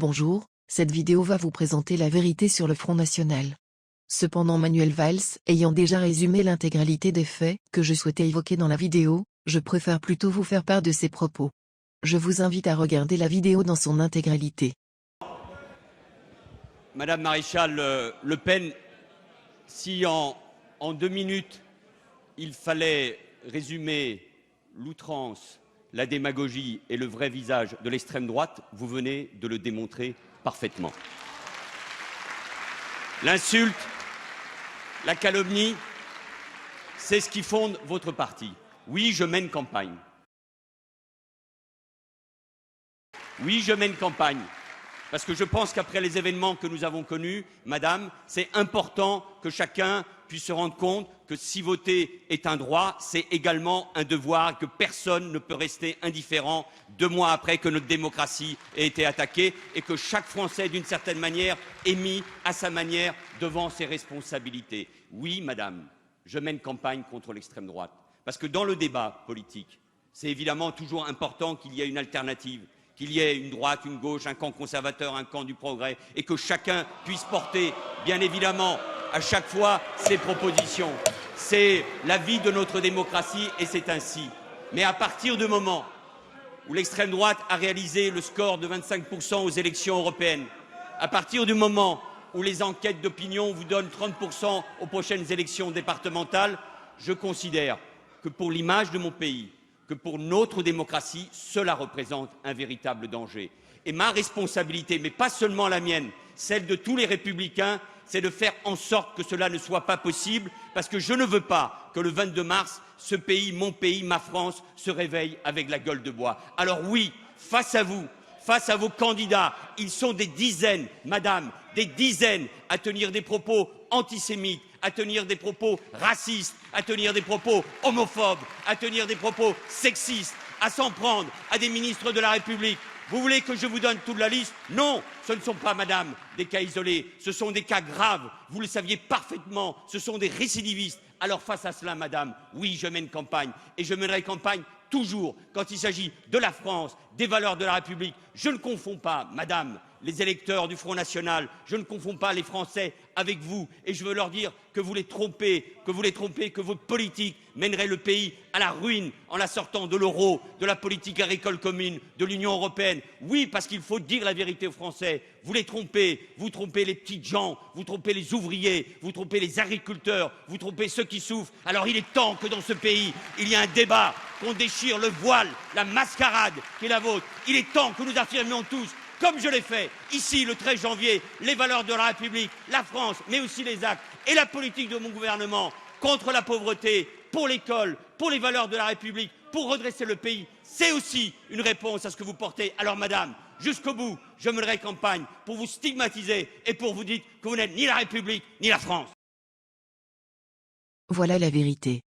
Bonjour, cette vidéo va vous présenter la vérité sur le Front National. Cependant Manuel Valls, ayant déjà résumé l'intégralité des faits que je souhaitais évoquer dans la vidéo, je préfère plutôt vous faire part de ses propos. Je vous invite à regarder la vidéo dans son intégralité. Madame Maréchal Le Pen, si en 2 minutes, il fallait résumer l'outrance, la démagogie et le vrai visage de l'extrême droite, vous venez de le démontrer parfaitement. L'insulte, la calomnie, c'est ce qui fonde votre parti. Oui, je mène campagne. Oui, je mène campagne. Parce que je pense qu'après les événements que nous avons connus, madame, c'est important que chacun puisse se rendre compte que si voter est un droit, c'est également un devoir, que personne ne peut rester indifférent 2 mois après que notre démocratie ait été attaquée et que chaque Français, d'une certaine manière, est mis à sa manière devant ses responsabilités. Oui, madame, je mène campagne contre l'extrême droite. Parce que dans le débat politique, c'est évidemment toujours important qu'il y ait une alternative, qu'il y ait une droite, une gauche, un camp conservateur, un camp du progrès, et que chacun puisse porter, bien évidemment, à chaque fois, ses propositions. C'est la vie de notre démocratie, et c'est ainsi. Mais à partir du moment où l'extrême droite a réalisé le score de 25% aux élections européennes, à partir du moment où les enquêtes d'opinion vous donnent 30% aux prochaines élections départementales, je considère que pour l'image de mon pays, que pour notre démocratie, cela représente un véritable danger. Et ma responsabilité, mais pas seulement la mienne, celle de tous les républicains, c'est de faire en sorte que cela ne soit pas possible, parce que je ne veux pas que le 22 mars, ce pays, mon pays, ma France, se réveille avec la gueule de bois. Alors oui, face à vous, face à vos candidats, ils sont des dizaines, madame, des dizaines à tenir des propos antisémites, à tenir des propos racistes, à tenir des propos homophobes, à tenir des propos sexistes, à s'en prendre à des ministres de la République. Vous voulez que je vous donne toute la liste? Non, ce ne sont pas, madame, des cas isolés, ce sont des cas graves. Vous le saviez parfaitement, ce sont des récidivistes. Alors face à cela, madame, oui, je mène campagne, et je mènerai campagne toujours quand il s'agit de la France, des valeurs de la République. Je ne confonds pas, madame, les électeurs du Front National, je ne confonds pas les Français avec vous, et je veux leur dire que vous les trompez, que votre politique mènerait le pays à la ruine en la sortant de l'euro, de la politique agricole commune, de l'Union européenne. Oui, parce qu'il faut dire la vérité aux Français. Vous les trompez, vous trompez les petites gens, vous trompez les ouvriers, vous trompez les agriculteurs, vous trompez ceux qui souffrent. Alors il est temps que dans ce pays, il y ait un débat, qu'on déchire le voile, la mascarade qui est la vôtre. Il est temps que nous affirmions tous, comme je l'ai fait ici le 13 janvier, les valeurs de la République, la France, mais aussi les actes et la politique de mon gouvernement contre la pauvreté, pour l'école, pour les valeurs de la République, pour redresser le pays. C'est aussi une réponse à ce que vous portez. Alors madame, jusqu'au bout, je mènerai campagne pour vous stigmatiser et pour vous dire que vous n'êtes ni la République ni la France. Voilà la vérité.